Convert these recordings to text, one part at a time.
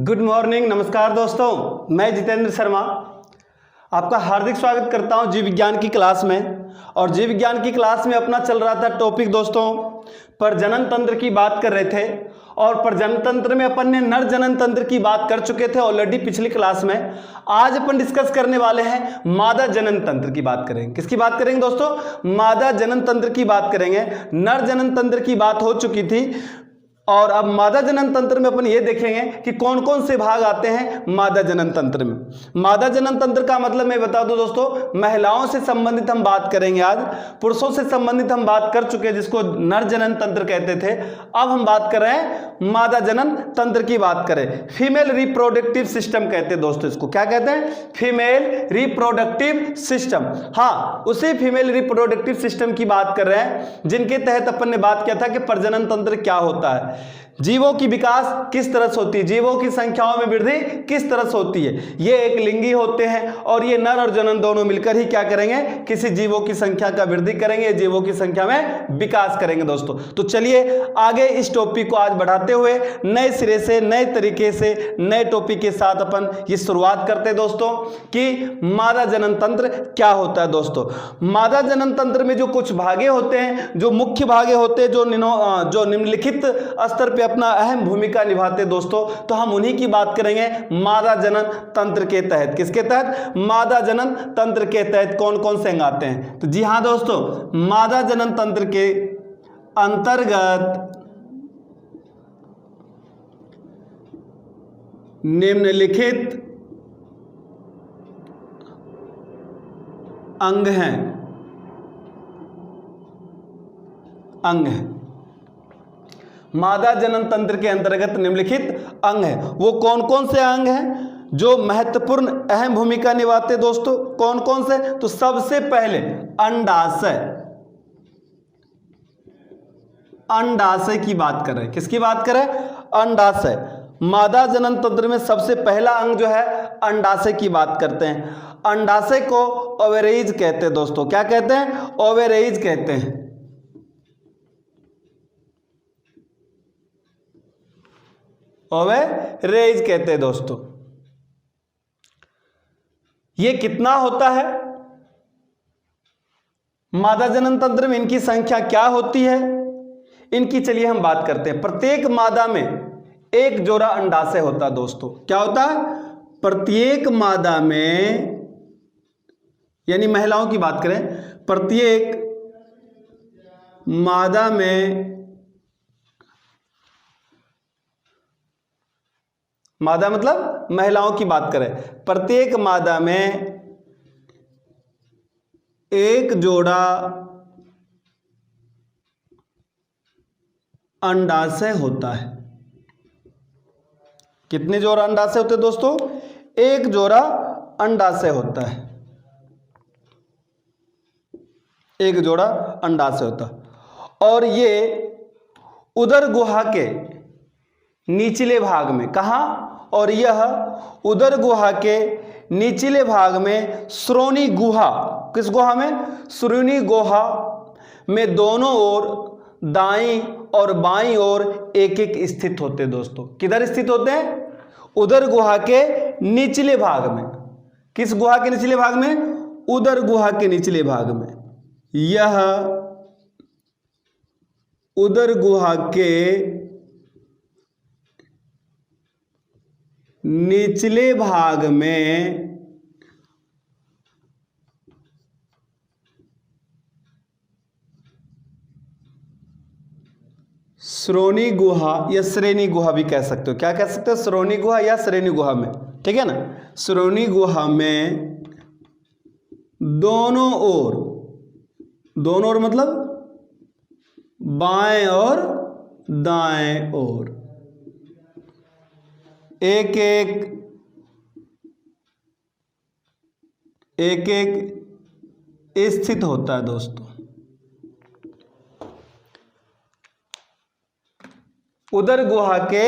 Good morning, नमस्कार दोस्तों। मैं जितेंद्र शर्मा आपका हार्दिक स्वागत करता हूं जीव विज्ञान की क्लास में। और जीव विज्ञान की क्लास में अपना चल रहा था टॉपिक दोस्तों प्रजनन तंत्र की बात कर रहे थे। और प्रजनन तंत्र में अपन ने नर जनन तंत्र की बात कर चुके थे ऑलरेडी पिछली क्लास में। आज अपन डिस्कस करने वाले हैं मादा जनन तंत्र की बात करेंगे। किसकी बात करेंगे दोस्तों? मादा जनन तंत्र की बात करेंगे। नर जनन तंत्र की बात हो चुकी थी और अब मादा जनन तंत्र में अपन ये देखेंगे कि कौन कौन से भाग आते हैं मादा जनन तंत्र में। मादा जनन तंत्र का मतलब मैं बता दूं दोस्तों, महिलाओं से संबंधित हम बात करेंगे। आज पुरुषों से संबंधित हम बात कर चुके हैं जिसको नर जनन तंत्र कहते थे। अब हम बात कर रहे हैं मादा जनन तंत्र की बात करें। फीमेल रिप्रोडक्टिव सिस्टम कहते हैं दोस्तों। इसको क्या कहते हैं? Female reproductive system. हाँ, उसी फीमेल रिप्रोडक्टिव सिस्टम की बात कर रहे हैं जिनके तहत अपन ने बात किया था कि प्रजनन तंत्र क्या होता है, जीवों की विकास किस तरह से होती है, जीवों की संख्याओं में वृद्धि किस तरह से होती है। ये एक लिंगी होते हैं और ये नर और जनन दोनों मिलकर ही क्या करेंगे, किसी जीवों की संख्या का वृद्धि करेंगे, जीवों की संख्या में विकास करेंगे दोस्तों। तो चलिए आगे इस टॉपिक को आज बढ़ाते हुए नए सिरे से, नए तरीके से, नए टॉपिक के साथ अपन ये शुरुआत करते हैं दोस्तों कि मादा जनन तंत्र क्या होता है। दोस्तों मादा जनन तंत्र में जो कुछ भागे होते हैं, जो मुख्य भागे होते हैं, जो निम्नलिखित स्तर पे अपना अहम भूमिका निभाते दोस्तों, तो हम उन्हीं की बात करेंगे मादा जनन तंत्र के तहत। किसके तहत? मादा जनन तंत्र के तहत कौन कौन से अंग आते हैं? तो जी हां दोस्तों, मादा जनन तंत्र के अंतर्गत निम्नलिखित अंग हैं। मादा जनन तंत्र के अंतर्गत निम्नलिखित अंग है। वो कौन कौन से अंग हैं जो महत्वपूर्ण अहम भूमिका निभाते दोस्तों? कौन कौन से? तो सबसे पहले अंडाशय की बात करें। किसकी बात करें? अंडाशय। मादा जनन तंत्र में सबसे पहला अंग जो है अंडाशय की बात करते हैं। अंडाशय को ओवेरीज कहते हैं दोस्तों। क्या कहते हैं? ओवेरीज कहते हैं। ओवेरीज कहते हैं दोस्तों। ये कितना होता है मादा जनन तंत्र में? इनकी संख्या क्या होती है इनकी? चलिए हम बात करते हैं। प्रत्येक मादा में एक जोड़ा अंडाशय होता है दोस्तों। क्या होता है? प्रत्येक मादा में, यानी महिलाओं की बात करें, प्रत्येक मादा में, मादा मतलब महिलाओं की बात करें, प्रत्येक मादा में एक जोड़ा अंडाशय होता है। कितने जोड़ा अंडाशय होते हैं दोस्तों? एक जोड़ा अंडाशय होता है। एक जोड़ा अंडाशय होता है। और ये उदर गुहा के निचले भाग में, कहां? और यह उदर गुहा के निचले भाग में श्रोणि गुहा, किस गुहा में? श्रोणि गुहा में दोनों ओर दाईं और बाईं ओर एक एक स्थित होते हैं दोस्तों। किधर स्थित होते हैं? उदर गुहा के निचले भाग में। किस गुहा के निचले भाग में? उदर गुहा के निचले भाग में। यह उदर गुहा के निचले भाग में श्रोणि गुहा या श्रेणी गुहा भी कह सकते हो। क्या कह सकते हो? श्रोणि गुहा या श्रेणी गुहा में, ठीक है ना। श्रोणि गुहा में दोनों ओर मतलब बाएं और दाएं ओर एक स्थित होता है दोस्तों। उदर गुहा के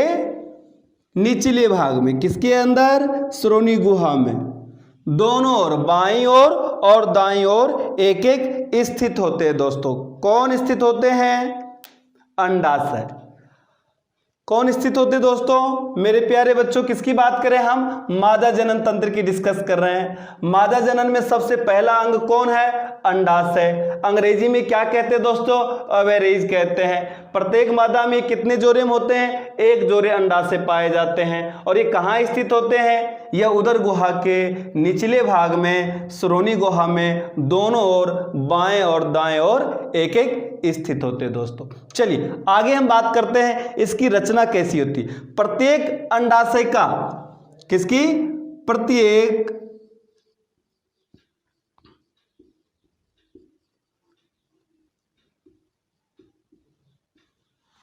निचले भाग में, किसके अंदर? श्रोणि गुहा में दोनों ओर, बाईं ओर और दाईं ओर एक एक स्थित होते हैं दोस्तों। कौन स्थित होते हैं? अंडाशय। कौन स्थित होते दोस्तों? मेरे प्यारे बच्चों, किसकी बात करें हम? मादा जनन तंत्र की डिस्कस कर रहे हैं। मादा जनन में सबसे पहला अंग कौन है? अंडाशय। अंग्रेजी में क्या कहते हैं दोस्तों? ओवेरीज कहते हैं। प्रत्येक मादा में कितने जोड़े होते हैं? एक जोड़े अंडाशय पाए जाते हैं। और ये कहाँ स्थित होते हैं? यह उदर गुहा के निचले भाग में, श्रोणि गुहा में, दोनों ओर बाएं और दाएं ओर एक एक स्थित होते हैं दोस्तों। चलिए आगे हम बात करते हैं इसकी रचना कैसी होती। प्रत्येक अंडाशय का, किसकी? प्रत्येक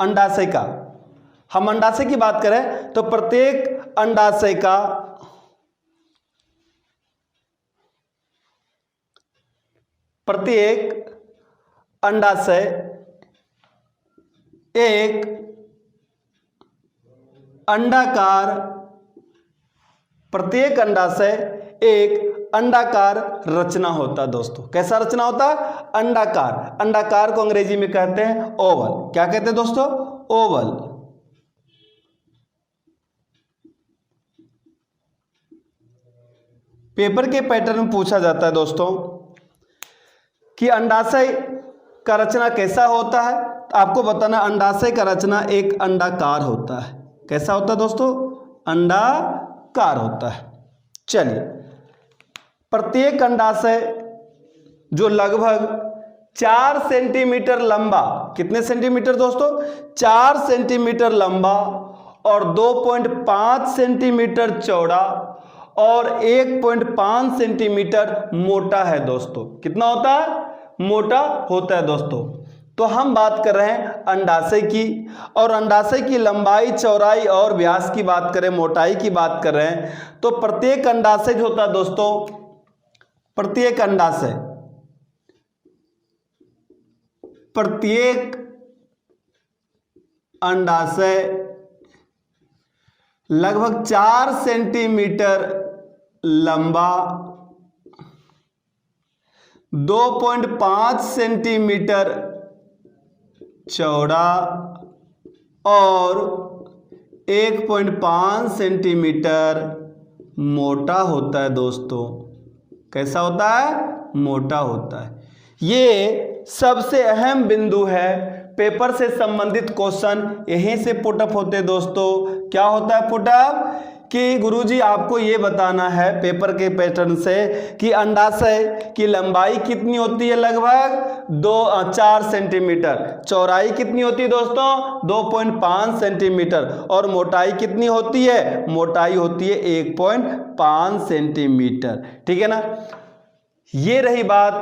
अंडाशय का, हम अंडाशय की बात करें तो प्रत्येक अंडाशय का एक अंडाकार, प्रत्येक अंडाशय एक अंडाकार रचना होता है दोस्तों। कैसा रचना होता है? अंडाकार। अंडाकार को अंग्रेजी में कहते हैं ओवल। क्या कहते हैं दोस्तों? ओवल। पेपर के पैटर्न में पूछा जाता है दोस्तों कि अंडाशय का रचना कैसा होता है, तो आपको बताना अंडाशय का रचना एक अंडाकार होता है। कैसा होता है दोस्तों? अंडाकार होता है। चलिए, प्रत्येक अंडाशय जो लगभग 4 सेंटीमीटर लंबा, कितने सेंटीमीटर दोस्तों? 4 सेंटीमीटर लंबा और 2.5 सेंटीमीटर चौड़ा और 1.5 सेंटीमीटर मोटा है दोस्तों। कितना होता है? मोटा होता है दोस्तों। तो हम बात कर रहे हैं अंडाशय की, और अंडाशय की लंबाई, चौड़ाई और व्यास की बात करें, मोटाई की बात कर रहे हैं, तो प्रत्येक अंडाशय जो होता है दोस्तों, प्रत्येक अंडाशय लगभग 4 सेंटीमीटर लंबा, 2.5 सेंटीमीटर चौड़ा और 1.5 सेंटीमीटर मोटा होता है दोस्तों। कैसा होता है? मोटा होता है। ये सबसे अहम बिंदु है। पेपर से संबंधित क्वेश्चन यहीं से पुटअप होते हैं दोस्तों। क्या होता है पुटअप? कि गुरुजी आपको ये बताना है पेपर के पैटर्न से कि अंडाशय की लंबाई कितनी होती है? लगभग 4 सेंटीमीटर। चौड़ाई कितनी होती है दोस्तों? 2.5 सेंटीमीटर। और मोटाई कितनी होती है? मोटाई होती है 1.5 सेंटीमीटर। ठीक है ना? ये रही बात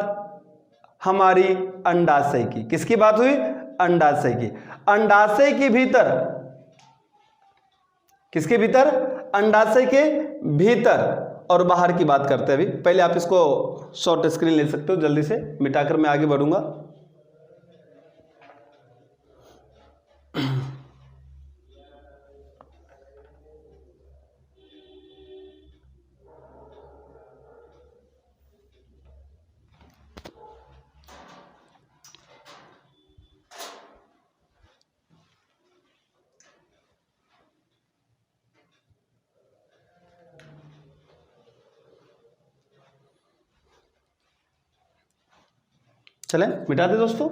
हमारी अंडाशय की। किसकी बात हुई? अंडाशय की। अंडाशय के भीतर, किसके भीतर? अंडाशय के भीतर और बाहर की बात करते हैं। अभी पहले आप इसको शॉर्ट स्क्रीन ले सकते हो, जल्दी से मिटाकर मैं आगे बढ़ूंगा। चलें मिटा दे दोस्तों।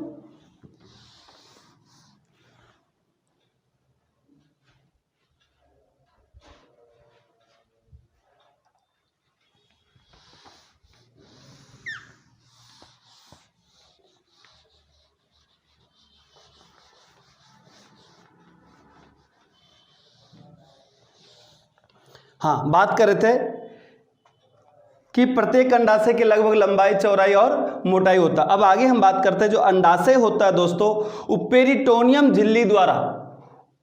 हाँ, बात कर रहे थे कि प्रत्येक अंडाशय के लगभग लंबाई, चौड़ाई और मोटाई होता है। अब आगे हम बात करते हैं जो अंडाशय होता है दोस्तों, वो पेरिटोनियम झिल्ली द्वारा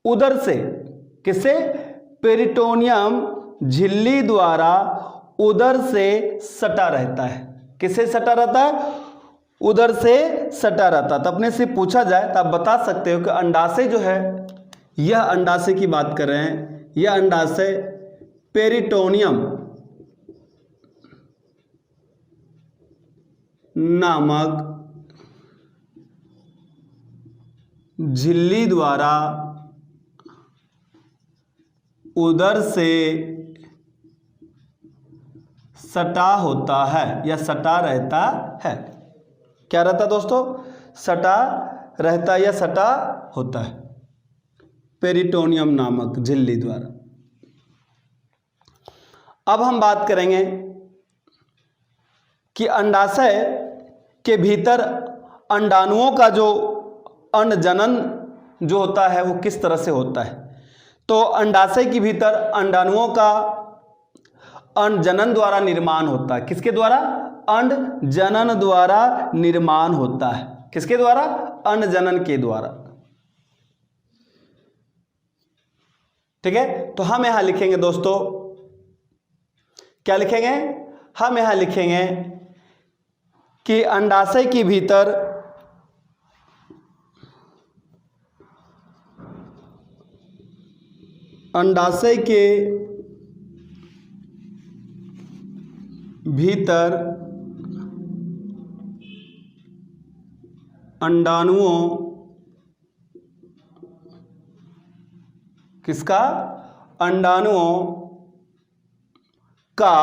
उदर से, किससे? पेरिटोनियम झिल्ली द्वारा उदर से सटा रहता है। किससे सटा रहता है? उदर से सटा रहता है। तो अपने से पूछा जाए तो आप बता सकते हो कि अंडाशय जो है, यह अंडाशय की बात कर रहे हैं, यह अंडाशय पेरिटोनियम नामक झिल्ली द्वारा उदर से सटा होता है या सटा रहता है। क्या रहता दोस्तों? सटा रहता या सटा होता है पेरिटोनियम नामक झिल्ली द्वारा। अब हम बात करेंगे कि अंडाशय के भीतर अंडाणुओं का जो अंडजनन जो होता है वो किस तरह से होता है। तो अंडाशय के भीतर अंडाणुओं का अंडजनन द्वारा निर्माण होता है। किसके द्वारा? अंडजनन द्वारा निर्माण होता है। किसके द्वारा? अंडजनन के द्वारा। ठीक है, तो हम यहां लिखेंगे दोस्तों, क्या लिखेंगे? हम यहां लिखेंगे कि अंडाशय के भीतर अंडाशय के भीतर अंडाणुओं किसका? अंडाणुओं का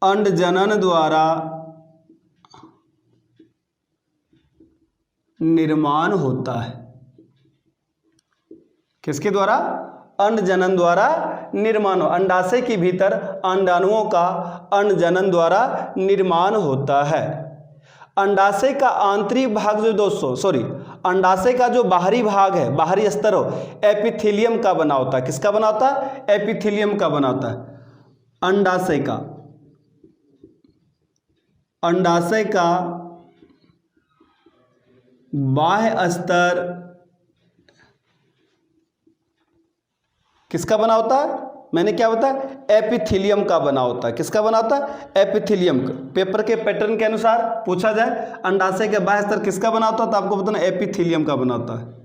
अंडजनन द्वारा निर्माण होता है। किसके द्वारा? अंडजनन द्वारा निर्माण। अंडाशय के भीतर अंडाणुओं का अंडजनन द्वारा निर्माण होता है। अंडाशय का आंतरिक भाग जो दोस्तों अंडाशय का जो बाहरी भाग है, बाहरी स्तर हो, एपिथेलियम का बना होता है। किसका बना होता है? एपिथेलियम का बना होता है। अंडाशय का बाह्य स्तर किसका बना होता है? मैंने क्या बताया? एपिथेलियम का बना होता है। किसका बना होता है? एपिथेलियम का। पेपर के पैटर्न के अनुसार पूछा जाए अंडाशय के बाह्य स्तर किसका बना होता है, तो आपको बताना एपिथेलियम का बना होता है।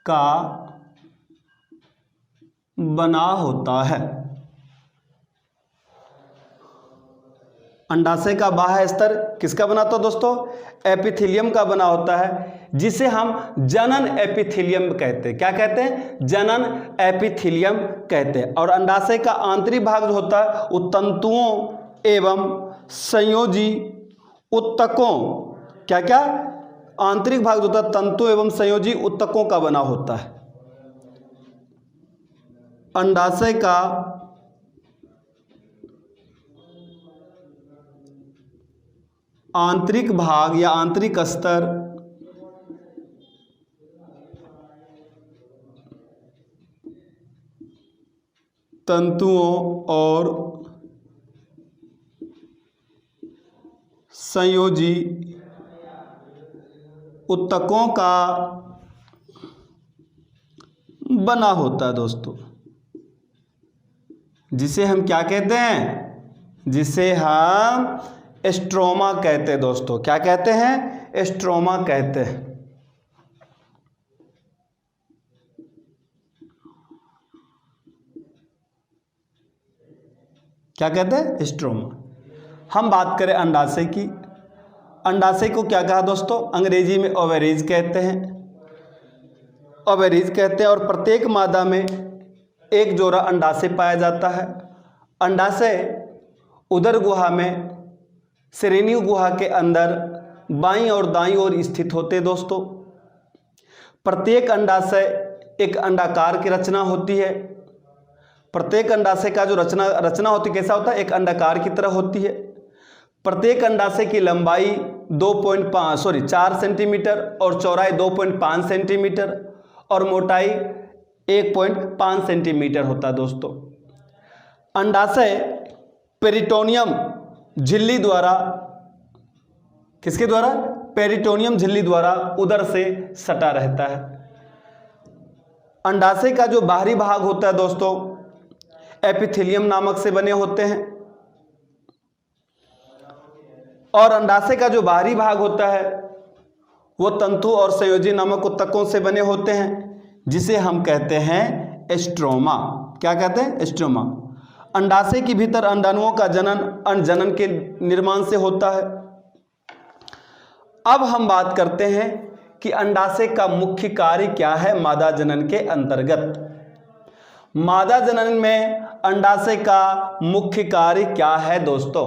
का बना होता है। अंडाशय का बाह्य स्तर किसका बना होता है दोस्तों? एपिथेलियम का बना होता है, जिसे हम जनन एपिथेलियम कहते हैं। क्या कहते हैं? जनन एपिथेलियम कहते हैं। और अंडाशय का आंतरिक भाग जो होता है वो तंतुओं एवं संयोजी उत्तकों, क्या क्या? आंतरिक भाग जो होता है तंतु एवं संयोजी उत्तकों का बना होता है। अंडाशय का आंतरिक भाग या आंतरिक स्तर तंतुओं और संयोजी उत्तकों का बना होता है दोस्तों, जिसे हम क्या कहते हैं? जिसे हम स्ट्रोमा कहते हैं दोस्तों। क्या कहते हैं? स्ट्रोमा कहते हैं। क्या कहते हैं? स्ट्रोमा। हम बात करें अंडाशय की। अंडाशय को क्या कहा दोस्तों? अंग्रेजी में ओवेरीज कहते हैं। ओवेरीज कहते हैं। और प्रत्येक मादा में एक जोड़ा अंडाशय पाया जाता है। अंडाशय उदर गुहा में सेरेनियु गुहा के अंदर बाईं और दाईं ओर स्थित होते हैं दोस्तों। प्रत्येक अंडाशय एक अंडाकार की रचना होती है। प्रत्येक अंडाशय का जो रचना होती है कैसा होता है? एक अंडाकार की तरह होती है। प्रत्येक अंडाशय की लंबाई 4 सेंटीमीटर और चौड़ाई 2.5 सेंटीमीटर और मोटाई 1.5 सेंटीमीटर होता है दोस्तों। अंडाशय पेरिटोनियम झिल्ली द्वारा, किसके द्वारा? पेरिटोनियम झिल्ली द्वारा उदर से सटा रहता है। अंडाशय का जो बाहरी भाग होता है दोस्तों एपिथेलियम नामक से बने होते हैं। और अंडाशय का जो बाहरी भाग होता है वो तंतु और संयोजी नामक उत्तकों से बने होते हैं, जिसे हम कहते हैं स्ट्रोमा। क्या कहते हैं? स्ट्रोमा। अंडाशय के भीतर अंडाणुओं का जनन अंडजनन के निर्माण से होता है। अब हम बात करते हैं कि अंडाशय का मुख्य कार्य क्या है मादा जनन के अंतर्गत। मादा जनन में अंडाशय का मुख्य कार्य क्या है दोस्तों?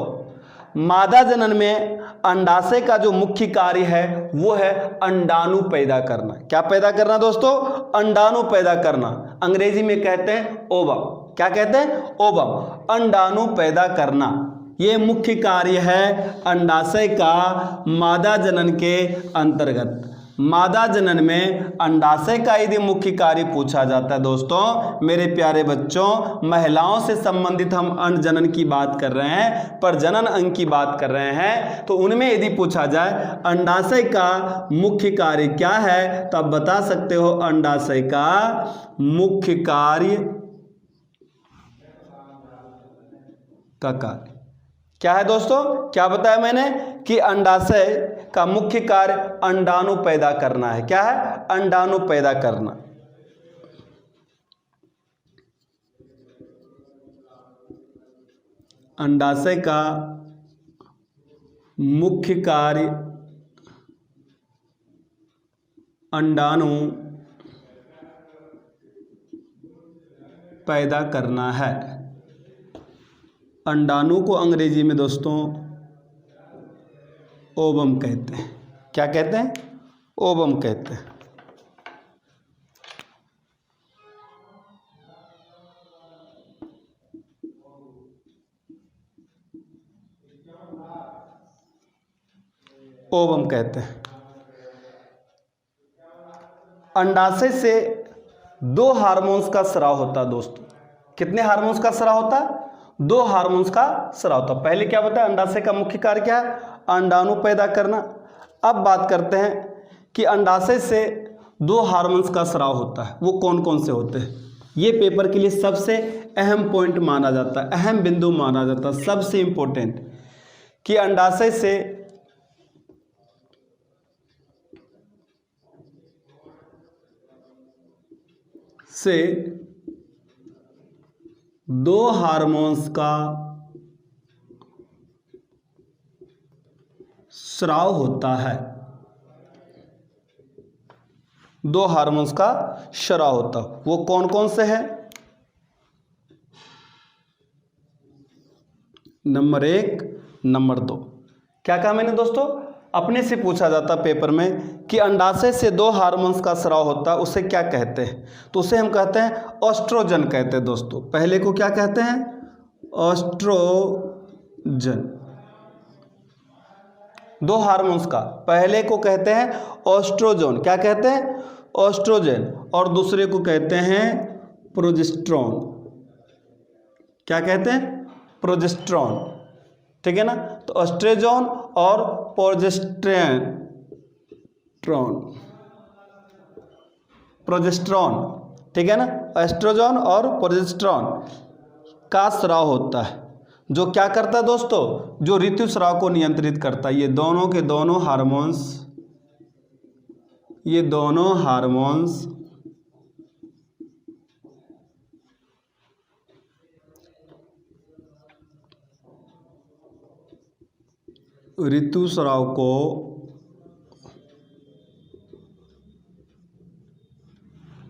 मादा जनन में अंडाशय का जो मुख्य कार्य है वो है अंडाणु पैदा करना। क्या पैदा करना दोस्तों? अंडाणु पैदा करना। अंग्रेजी में कहते हैं ओवम। क्या कहते हैं? ओवम। अंडाणु पैदा करना, ये मुख्य कार्य है अंडाशय का मादा जनन के अंतर्गत। मादा जनन में अंडाशय का यदि मुख्य कार्य पूछा जाता है दोस्तों, मेरे प्यारे बच्चों, महिलाओं से संबंधित हम अंड जनन की बात कर रहे हैं, प्रजनन अंग की बात कर रहे हैं, तो उनमें यदि पूछा जाए अंडाशय का मुख्य कार्य क्या है, तो आप बता सकते हो अंडाशय का मुख्य कार्य का कार्य क्या है दोस्तों? क्या बताया मैंने कि अंडाशय का मुख्य कार्य अंडाणु पैदा करना है। क्या है? अंडाणु पैदा करना। अंडाशय का मुख्य कार्य अंडाणु पैदा करना है। अंडाणु को अंग्रेजी में दोस्तों ओवम कहते हैं। क्या कहते हैं? ओवम कहते हैं। ओवम कहते हैं। अंडाशय से 2 हार्मोन्स का स्राव होता है दोस्तों। कितने हार्मोन्स का स्राव होता है? 2 हार्मोन्स का स्राव होता है। पहले क्या बताया? अंडाशय का मुख्य कार्य क्या है? अंडाणु पैदा करना। अब बात करते हैं कि अंडाशय से 2 हार्मोन्स का स्राव होता है, वो कौन कौन से होते हैं? ये पेपर के लिए सबसे अहम पॉइंट माना जाता है, अहम बिंदु माना जाता है, सबसे इंपॉर्टेंट, कि अंडाशय से 2 हार्मोन्स का स्राव होता है। 2 हार्मोन्स का स्राव होता है, वो कौन कौन से हैं? Number 1, number 2। क्या कहा मैंने दोस्तों? अपने से पूछा जाता पेपर में कि अंडाशय से 2 हार्मोन्स का स्राव होता है, उसे क्या कहते हैं? तो उसे हम कहते हैं ऑस्ट्रोजन कहते हैं दोस्तों। पहले को क्या कहते हैं? ऑस्ट्रोजन। 2 हार्मोन्स का पहले को कहते हैं ऑस्ट्रोजन। क्या कहते हैं? ऑस्ट्रोजन। और दूसरे को कहते हैं प्रोजेस्टेरॉन। क्या कहते हैं? प्रोजेस्टेरॉन। ठीक है ना? तो ऑस्ट्रोजन और प्रोजेस्टेरॉन, ठीक है ना? एस्ट्रोजन और प्रोजेस्टेरॉन का स्राव होता है, जो क्या करता है दोस्तों? जो ऋतुस्राव को नियंत्रित करता है। ये दोनों के दोनों हार्मोन्स ऋतुस्राव को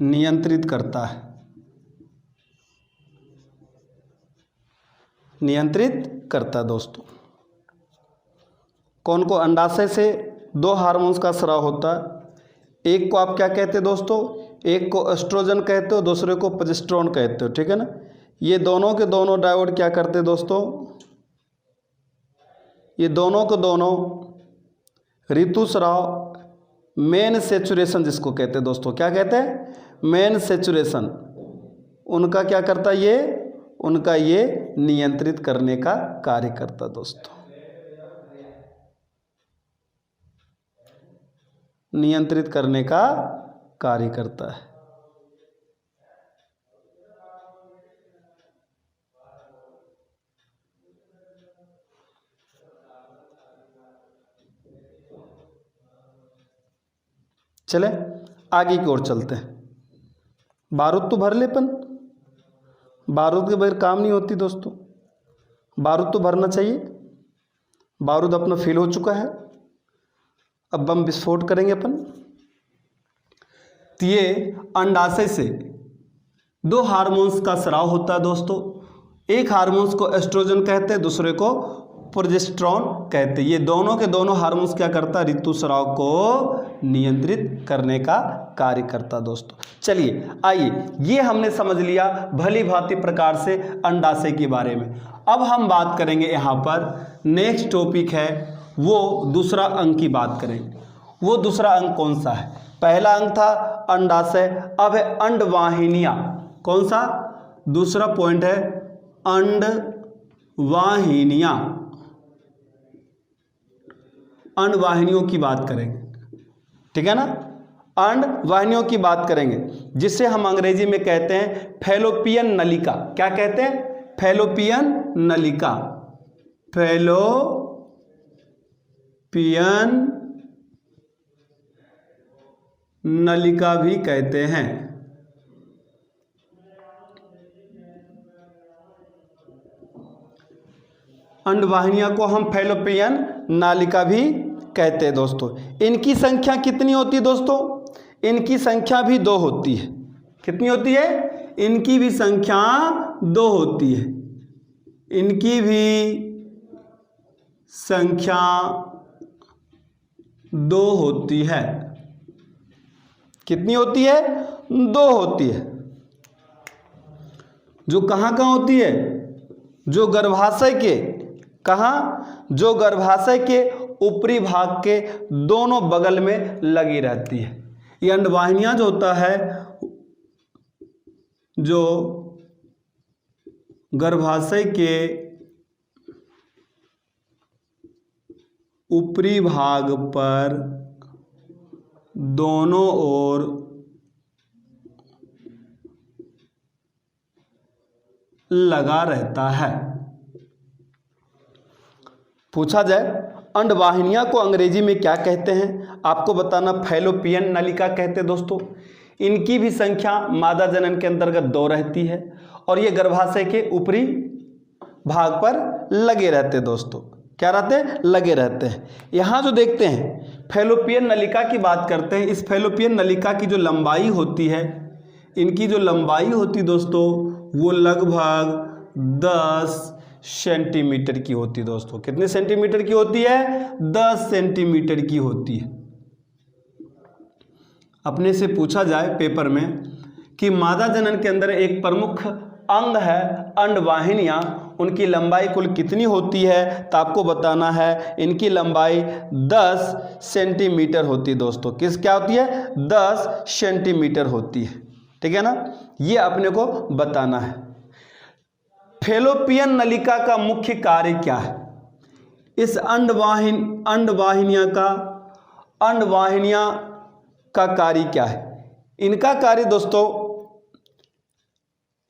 नियंत्रित करता है। नियंत्रित करता है दोस्तों। कौन को? अंडाशय से 2 हार्मोन्स का स्राव होता है। एक को आप क्या कहते हैं दोस्तों? एक को एस्ट्रोजन कहते हो, दूसरे को प्रोजेस्टेरॉन कहते हो, ठीक है ना? ये दोनों के दोनों डायोड क्या करते हैं दोस्तों? ये दोनों को दोनों ऋतुस्राव, मेन सेचुरेशन जिसको कहते हैं दोस्तों, क्या कहते हैं? मेन सेचुरेशन, उनका क्या करता है? उनका ये नियंत्रित करने का कार्य करता है दोस्तों। नियंत्रित करने का कार्य करता है। चले आगे की ओर चलते हैं। बारूद तो भर लेपन, बारूद के बगैर काम नहीं होती दोस्तों, बारूद तो भरना चाहिए। बारूद अपना फिल हो चुका है, अब बम विस्फोट करेंगे अपन। तो ये अंडाशय से दो हार्मोन्स का स्राव होता है दोस्तों। एक हार्मोन्स को एस्ट्रोजन कहते हैं, दूसरे को प्रोजेस्टेरॉन कहते हैं। ये दोनों के दोनों हार्मोन्स क्या करता है, ऋतुस्राव को नियंत्रित करने का कार्य करता है दोस्तों। चलिए आइए, ये हमने समझ लिया भली भांति प्रकार से अंडाशय के बारे में। अब हम बात करेंगे यहाँ पर नेक्स्ट टॉपिक है वो दूसरा अंग की बात करेंगे। वो दूसरा अंग कौन सा है? पहला अंग था अंडाशय, अब है अंडवाहिनियाँ। कौन सा? दूसरा पॉइंट है अंडवाहिनियाँ। अंडवाहिनियों की बात करेंगे, ठीक है ना। अंडवाहिनियों की बात करेंगे जिसे हम अंग्रेजी में कहते हैं फैलोपियन नलिका। क्या कहते हैं? फैलोपियन नलिका। फैलोपियन नलिका भी कहते हैं। अंडवाहिनियां को हम फैलोपियन नालिका भी कहते हैं दोस्तों। इनकी संख्या कितनी होती है दोस्तों? इनकी संख्या भी 2 होती है। कितनी होती है? इनकी भी संख्या 2 होती है। इनकी भी संख्या 2 होती है। कितनी होती है? 2 होती है। जो कहाँ कहाँ होती है? जो गर्भाशय के, कहाँ? जो गर्भाशय के ऊपरी भाग के दोनों बगल में लगी रहती है। ये अंडवाहिनियां जो होता है, जो गर्भाशय के ऊपरी भाग पर दोनों ओर लगा रहता है। पूछा जाए अंडवाहिनियां को अंग्रेजी में क्या कहते हैं, आपको बताना फैलोपियन नलिका कहते हैं दोस्तों। इनकी भी संख्या मादा जनन के अंतर्गत 2 रहती है और ये गर्भाशय के ऊपरी भाग पर लगे रहते हैं दोस्तों। क्या रहते हैं? लगे रहते हैं। यहाँ जो देखते हैं फैलोपियन नलिका की बात करते हैं। इस फैलोपियन नलिका की जो लंबाई होती है, इनकी जो लंबाई होती दोस्तों, वो लगभग 10 सेंटीमीटर की होती है दोस्तों। कितने सेंटीमीटर की होती है? 10 सेंटीमीटर की होती है। अपने से पूछा जाए पेपर में कि मादा जनन के अंदर एक प्रमुख अंग है अंडवाहिनियां, उनकी लंबाई कुल कितनी होती है, तो आपको बताना है इनकी लंबाई 10 सेंटीमीटर होती है दोस्तों। किस क्या होती है? 10 सेंटीमीटर होती है, ठीक है ना। ये अपने को बताना है। फैलोपियन नलिका का मुख्य कार्य क्या है? इस अंडवाहिनियां का कार्य क्या है? इनका कार्य दोस्तों,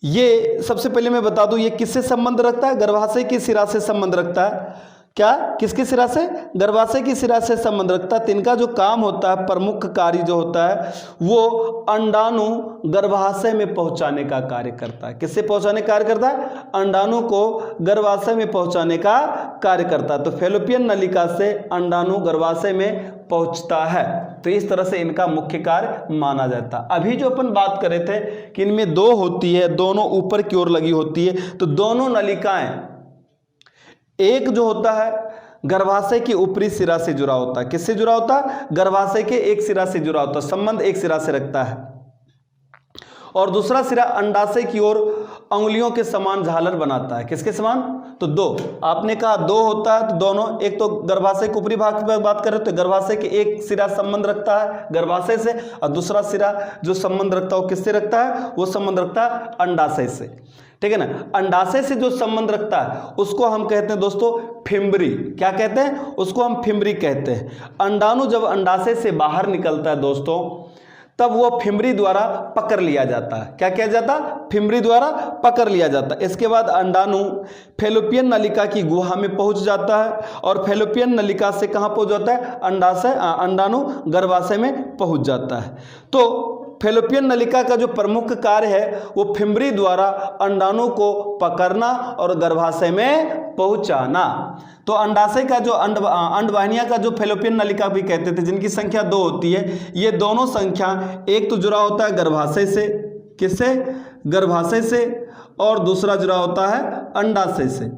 ये सबसे पहले मैं बता दूं, ये किससे संबंध रखता है? गर्भाशय की शिरा से संबंध रखता है। क्या? किसकी शिरा से? गर्भाशय की शिरा से संबंध रखता है। इनका जो काम होता है, प्रमुख कार्य जो होता है, वो अंडाणु गर्भाशय में पहुंचाने का कार्य करता है। किससे पहुंचाने का कार्य करता है? अंडाणु को गर्भाशय में पहुंचाने का कार्य करता है। तो फैलोपियन नलिका से अंडाणु गर्भाशय में पहुंचता है। तो इस तरह से इनका मुख्य कार्य माना जाता है। अभी जो अपन बात कर रहे थे कि इनमें 2 होती है, दोनों ऊपर की ओर लगी होती है। तो दोनों नलिकाएं, एक जो होता है गर्भाशय की ऊपरी सिरा से जुड़ा होता है। किससे जुड़ा होता है? गर्भाशय के एक सिरा से जुड़ा होता है, संबंध एक सिरा से रखता है। और दूसरा सिरा अंडाशय की ओर अंगुलियों के समान झालर बनाता है। किसके समान? तो 2, आपने कहा 2 होता है। तो दोनों, एक तो गर्भाशय के ऊपरी भाग पर बात कर रहे हो तो गर्भाशय के एक सिरा संबंध रखता है गर्भाशय से, और दूसरा सिरा जो संबंध रखता है वो किससे रखता है? वो संबंध रखता है अंडाशय से, ठीक है ना। अंडाशय से जो संबंध रखता है उसको हम कहते हैं दोस्तों फिम्बरी। क्या कहते हैं? उसको हम फिम्बरी कहते हैं। अंडाणु जब अंडाशय से बाहर निकलता है दोस्तों, तब वो फिम्बरी द्वारा पकड़ लिया जाता है। क्या किया जाता? फिम्बरी द्वारा पकड़ लिया जाता है। इसके बाद अंडाणु फैलोपियन नलिका की गुहा में पहुंच जाता है और फैलोपियन नलिका से कहां पहुंच जाता है? अंडाणु गर्भाशय में पहुंच जाता है। तो फैलोपियन नलिका का जो प्रमुख कार्य है वो फिम्बरी द्वारा अंडाणु को पकड़ना और गर्भाशय में पहुंचाना। तो अंडाशय का जो अंडवाहिनियां का जो फैलोपियन नलिका भी कहते थे, जिनकी संख्या 2 होती है, ये दोनों संख्या एक तो जुड़ा होता है गर्भाशय से, किससे? गर्भाशय से, और दूसरा जुड़ा होता है अंडाशय से,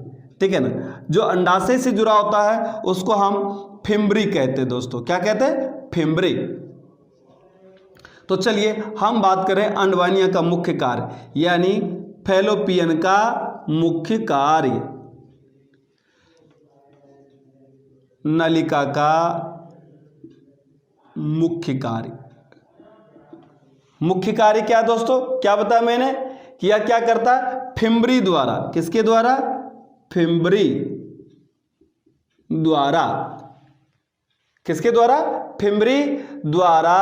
ठीक है ना। जो अंडाशय से जुड़ा होता है उसको हम फिम्बरी कहते हैं दोस्तों। क्या कहते हैं? फिम्बरी। तो चलिए हम बात करें अंडवाहिनियां का मुख्य कार्य, यानी फैलोपियन का मुख्य कार्य, नलिका का मुख्य कार्य। मुख्य कार्य क्या दोस्तों? क्या बताया मैंने? किया क्या करता है? फिम्बरी द्वारा। किसके द्वारा? फिम्बरी द्वारा। किसके द्वारा? फिम्बरी द्वारा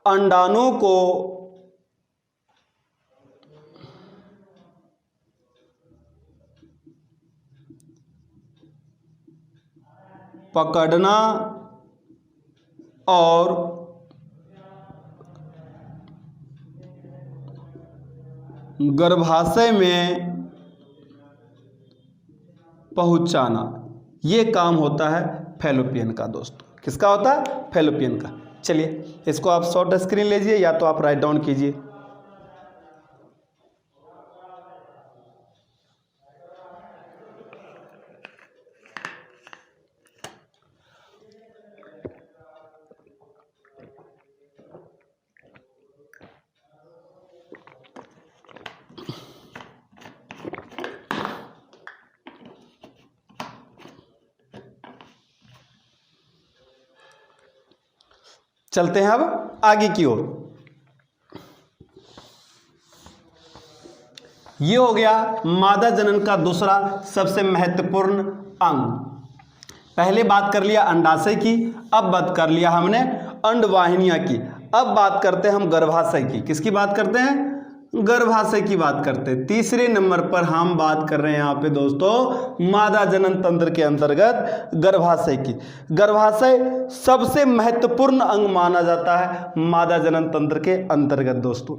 अंडाणु को पकड़ना और गर्भाशय में पहुंचाना, ये काम होता है फैलोपियन का दोस्तों। किसका होता है? फैलोपियन का। चलिए इसको आप शॉर्ट स्क्रीन लीजिए या तो आप राइट डाउन कीजिए। चलते हैं अब आगे की ओर। ये हो गया मादा जनन का दूसरा सबसे महत्वपूर्ण अंग। पहले बात कर लिया अंडाशय की, अब बात कर लिया हमने अंडवाहिनियां की। अब बात करते हैं हम गर्भाशय की। किसकी बात करते हैं? गर्भाशय की बात करते हैं। तीसरे नंबर पर हम बात कर रहे हैं यहाँ पे दोस्तों मादा जनन तंत्र के अंतर्गत गर्भाशय की। गर्भाशय सबसे महत्वपूर्ण अंग माना जाता है मादा जनन तंत्र के अंतर्गत दोस्तों।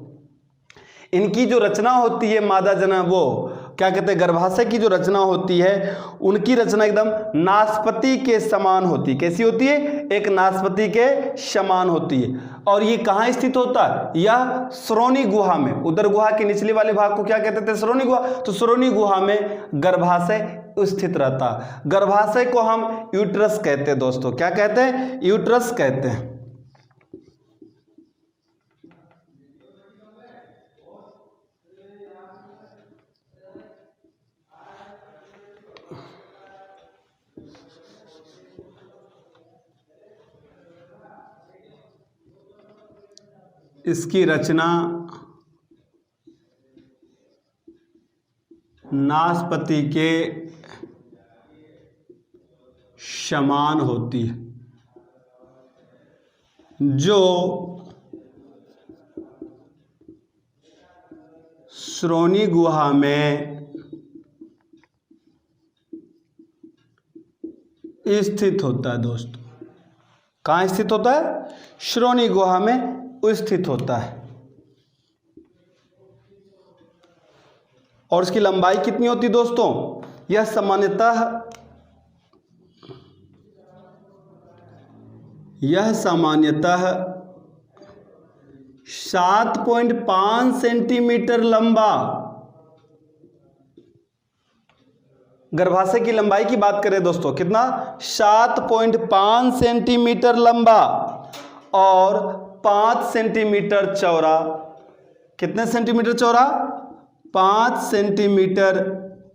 इनकी जो रचना होती है मादा जनन, वो क्या कहते हैं, गर्भाशय की जो रचना होती है, उनकी रचना एकदम नाशपाती के समान होती है। कैसी होती है? एक नाशपाती के समान होती है। और ये कहाँ स्थित होता है? यह श्रोणि गुहा में, उदर गुहा के निचले वाले भाग को क्या कहते थे? श्रोणि गुहा। तो श्रोणि गुहा में गर्भाशय स्थित रहता है। गर्भाशय को हम यूट्रस कहते हैं दोस्तों। क्या कहते हैं? यूट्रस कहते हैं। इसकी रचना नाशपाती के समान होती है, जो श्रोणि गुहा में स्थित होता है दोस्तों। कहाँ स्थित होता है? श्रोणि गुहा में स्थित होता है। और इसकी लंबाई कितनी होती है दोस्तों? यह सामान्यतः 7.5 सेंटीमीटर लंबा। गर्भाशय की लंबाई की बात करें दोस्तों, कितना? 7.5 सेंटीमीटर लंबा और 5 सेंटीमीटर चौड़ा। कितने सेंटीमीटर चौड़ा? 5 सेंटीमीटर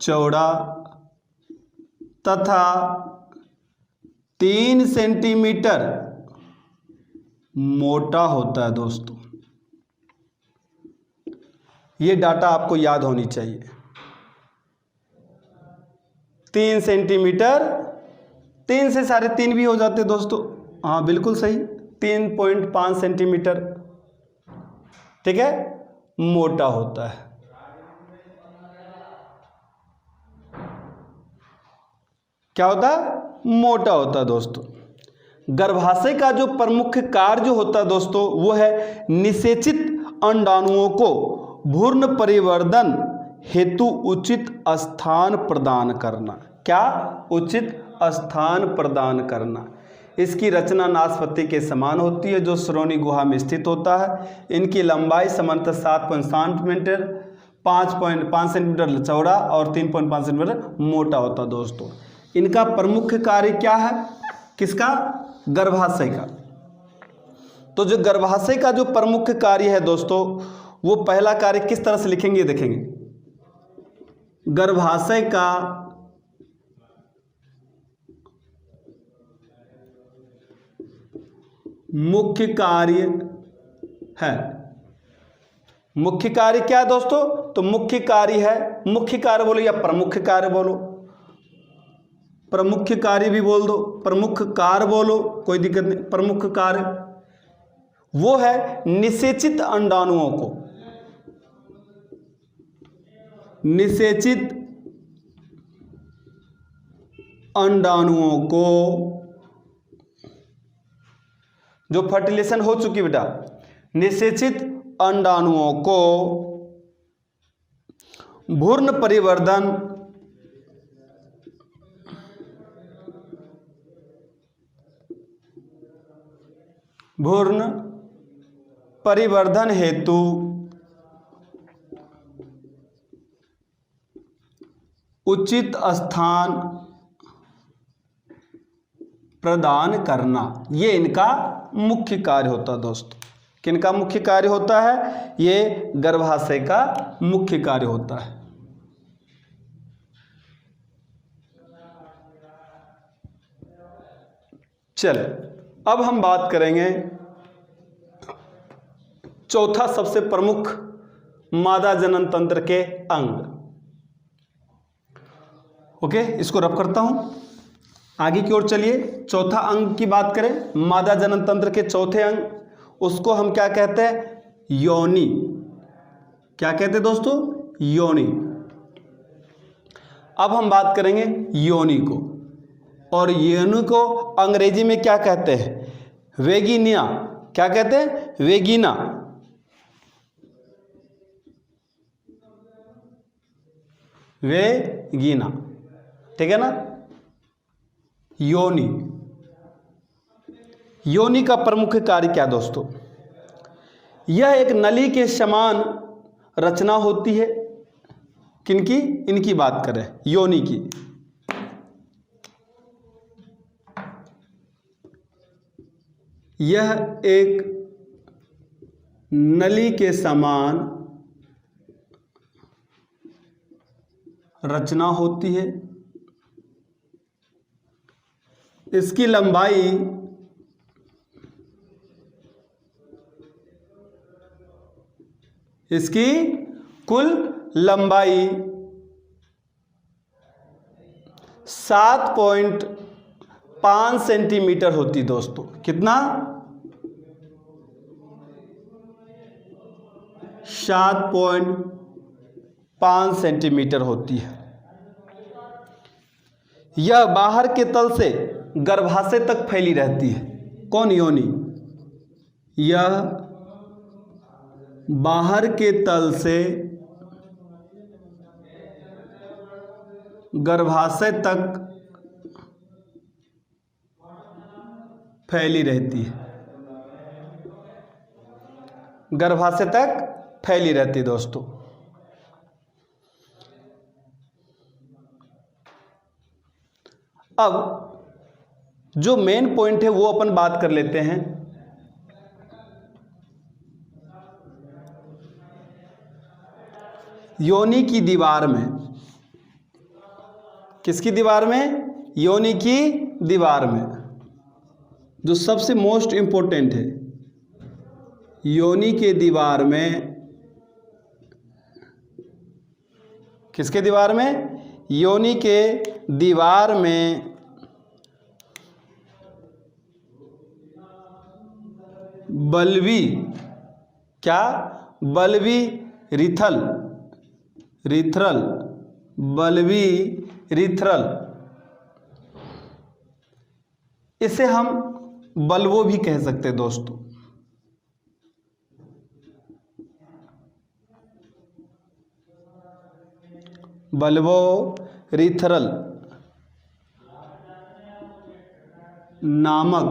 चौड़ा तथा 3 सेंटीमीटर मोटा होता है दोस्तों। ये डाटा आपको याद होनी चाहिए। 3 सेंटीमीटर, 3 से 3.5 भी हो जाते दोस्तों। हाँ बिल्कुल सही, 3.5 सेंटीमीटर, ठीक है, मोटा होता है। क्या होता है? मोटा होता है दोस्तों। गर्भाशय का जो प्रमुख कार्य होता है दोस्तों वो है निषेचित अंडाणुओं को भ्रूण परिवर्धन हेतु उचित स्थान प्रदान करना। क्या? उचित स्थान प्रदान करना। इसकी रचना नाशपति के समान होती है जो श्रोणि गुहा में स्थित होता है। इनकी लंबाई सामान्यतः 7.7 सेंटीमीटर, 5.5 सेंटीमीटर चौड़ा और 3.5 सेंटीमीटर मोटा होता है दोस्तों। इनका प्रमुख कार्य क्या है? किसका? गर्भाशय का। तो जो गर्भाशय का जो प्रमुख कार्य है दोस्तों वो पहला कार्य किस तरह से लिखेंगे देखेंगे। गर्भाशय का मुख्य कार्य है। मुख्य कार्य क्या है दोस्तों? तो मुख्य कार्य है, मुख्य कार्य बोलो या प्रमुख कार्य बोलो, प्रमुख कार्य भी बोल दो, प्रमुख कार्य बोलो, कोई दिक्कत नहीं। प्रमुख कार्य वो है निषेचित अंडाणुओं को, निषेचित अंडाणुओं को जो फर्टिलाइजेशन हो चुकी बेटा, निषेचित अंडाणुओं को भ्रूण परिवर्धन हेतु उचित स्थान प्रदान करना, ये इनका मुख्य कार्य होता है दोस्तों। किनका मुख्य कार्य होता है? ये गर्भाशय का मुख्य कार्य होता है। चल अब हम बात करेंगे चौथा सबसे प्रमुख मादा जनन तंत्र के अंग। ओके, इसको रब करता हूं, आगे की ओर चलिए। चौथा अंग की बात करें, मादा जनन तंत्र के चौथे अंग, उसको हम क्या कहते हैं? योनि। क्या कहते हैं दोस्तों? योनि। अब हम बात करेंगे योनि को, और योनि को अंग्रेजी में क्या कहते हैं? वेगिना। क्या कहते हैं? वेगिना। वेगिना, ठीक है ना। योनि, योनि का प्रमुख कार्य क्या दोस्तों? यह एक नली के समान रचना होती है। किनकी? इनकी बात करें, योनि की। यह एक नली के समान रचना होती है। इसकी लंबाई इसकी कुल लंबाई 7.5 सेंटीमीटर होती दोस्तों। कितना? 7.5 सेंटीमीटर होती है। यह बाहर के तल से गर्भाशय तक फैली रहती है। कौन? योनि। यह बाहर के तल से गर्भाशय तक फैली रहती है। गर्भाशय तक फैली रहती है दोस्तों। अब जो मेन पॉइंट है वो अपन बात कर लेते हैं। योनि की दीवार में, किसकी दीवार में? योनि की दीवार में। जो सबसे मोस्ट इंपॉर्टेंट है, योनि के दीवार में, किसके दीवार में? योनि के दीवार में बल्बी, क्या? बल्बी रिथल, रिथ्रल, बल्बी रिथ्रल, इसे हम बल्बो भी कह सकते हैं दोस्तों। बल्बोरिथरल नामक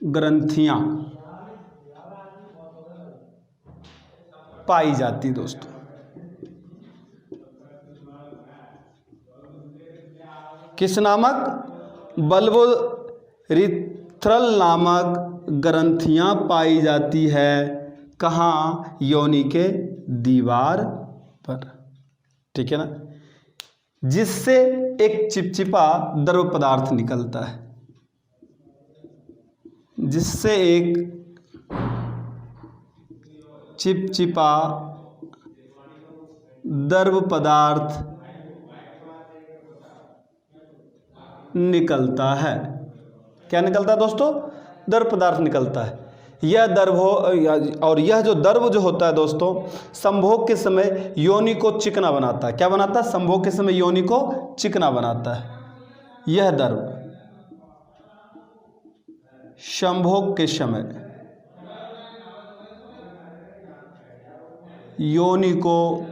ग्रंथियां पाई जाती दोस्तों। किस नामक? बल्बोरिथरल नामक ग्रंथियां पाई जाती है। कहाँ? योनि के दीवार पर। ठीक है ना, जिससे एक चिपचिपा द्रव पदार्थ निकलता है, जिससे एक चिपचिपा द्रव पदार्थ निकलता है। क्या निकलता है दोस्तों? द्रव पदार्थ निकलता है। यह द्रव हो, और यह जो द्रव जो होता है दोस्तों, संभोग के समय योनि को चिकना बनाता है। क्या बनाता है? संभोग के समय योनि को चिकना बनाता है। यह द्रव संभोग के समय योनि को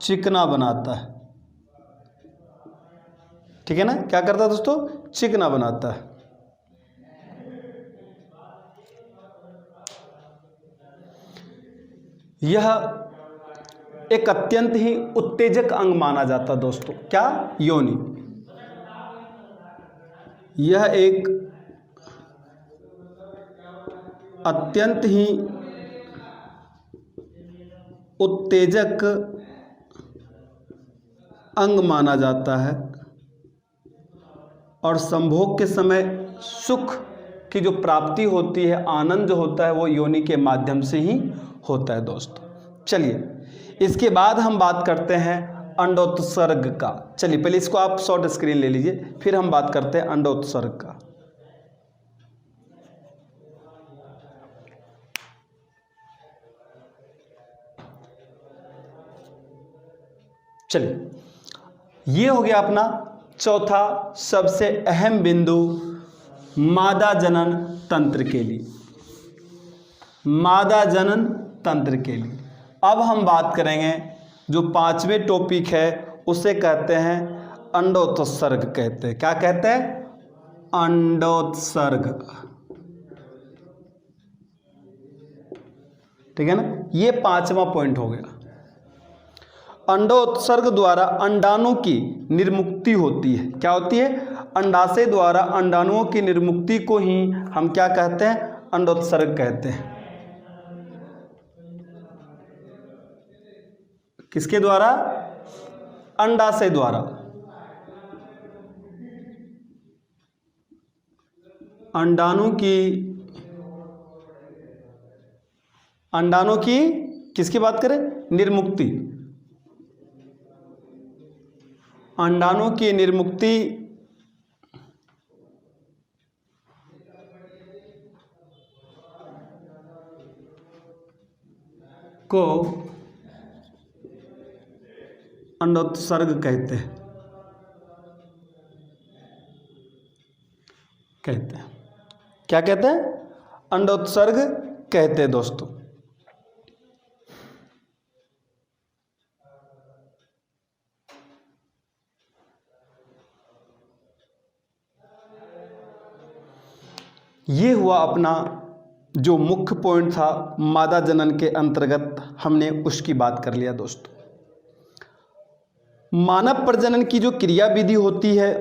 चिकना बनाता है। ठीक है ना, क्या करता है दोस्तों? चिकना बनाता है। यह एक अत्यंत ही उत्तेजक अंग माना जाता है दोस्तों। क्या? योनि। यह एक अत्यंत ही उत्तेजक अंग माना जाता है और संभोग के समय सुख की जो प्राप्ति होती है, आनंद जो होता है, वो योनि के माध्यम से ही होता है दोस्तों। चलिए इसके बाद हम बात करते हैं अंडोत्सर्ग का। चलिए पहले इसको आप शॉर्ट स्क्रीन ले लीजिए, फिर हम बात करते हैं अंडोत्सर्ग का। चलिए, ये हो गया अपना चौथा सबसे अहम बिंदु मादा जनन तंत्र के लिए। मादा जनन तंत्र के लिए अब हम बात करेंगे जो पांचवें टॉपिक है, उसे कहते हैं अंडोत्सर्ग कहते हैं। क्या कहते हैं? अंडोत्सर्ग। ठीक है ना, ये पांचवा पॉइंट हो गया। अंडोत्सर्ग द्वारा अंडाणु की निर्मुक्ति होती है। क्या होती है? अंडाशय द्वारा अंडाणुओं की निर्मुक्ति को ही हम क्या कहते हैं? अंडोत्सर्ग कहते हैं। किसके द्वारा? अंडाशय द्वारा। अंडाणु की किसकी बात करें? निर्मुक्ति। अंडाणु की निर्मुक्ति को अंडोत्सर्ग कहते हैं। क्या कहते हैं? अंडोत्सर्ग कहते हैं दोस्तों। ये हुआ अपना जो मुख्य पॉइंट था मादा जनन के अंतर्गत, हमने उसकी बात कर लिया दोस्तों। मानव प्रजनन की जो क्रिया विधि होती है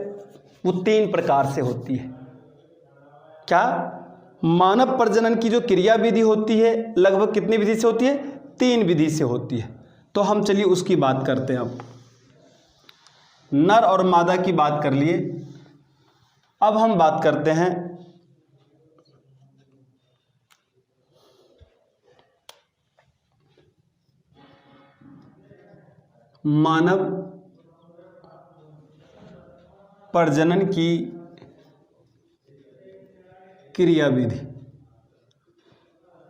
वो 3 प्रकार से होती है। क्या? मानव प्रजनन की जो क्रिया विधि होती है लगभग कितनी विधि से होती है? 3 विधि से होती है। तो हम चलिए उसकी बात करते हैं। अब नर और मादा की बात कर लिए, अब हम बात करते हैं मानव प्रजनन की क्रिया विधि।